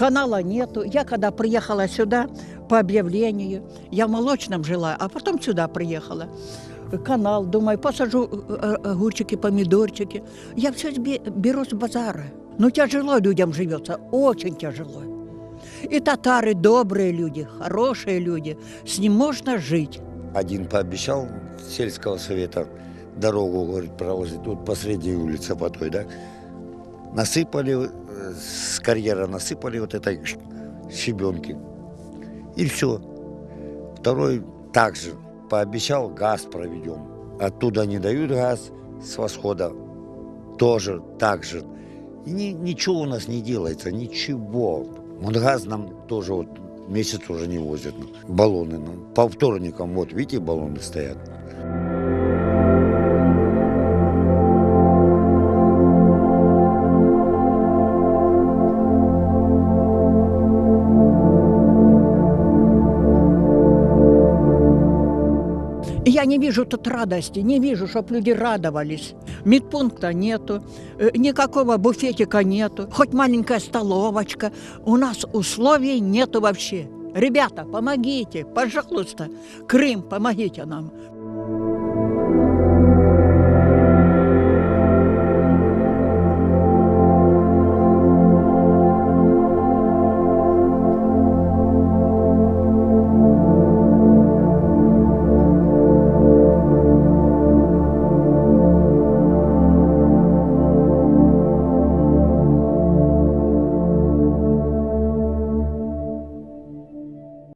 канала нету. Я когда приехала сюда по объявлению, я в Молочном жила, а потом сюда приехала. Канал, думаю, посажу огурчики, помидорчики. Я все беру с базара. Ну, тяжело людям живется, очень тяжело. И татары добрые люди, хорошие люди, с ним можно жить. Один пообещал сельского совета дорогу, говорит, проложить тут по средней улице по той, да. Насыпали, с карьера насыпали вот этой щебенки. И все. Второй также пообещал, газ проведем. Оттуда не дают газ, с восхода тоже так же. И ничего у нас не делается, ничего. Вот газ нам тоже вот месяц уже не возят. Баллоны по вторникам, вот видите, баллоны стоят. Я не вижу тут радости, не вижу, чтобы люди радовались. Медпункта нету, никакого буфетика нету, хоть маленькая столовочка. У нас условий нету вообще. Ребята, помогите, пожалуйста. Крым, помогите нам.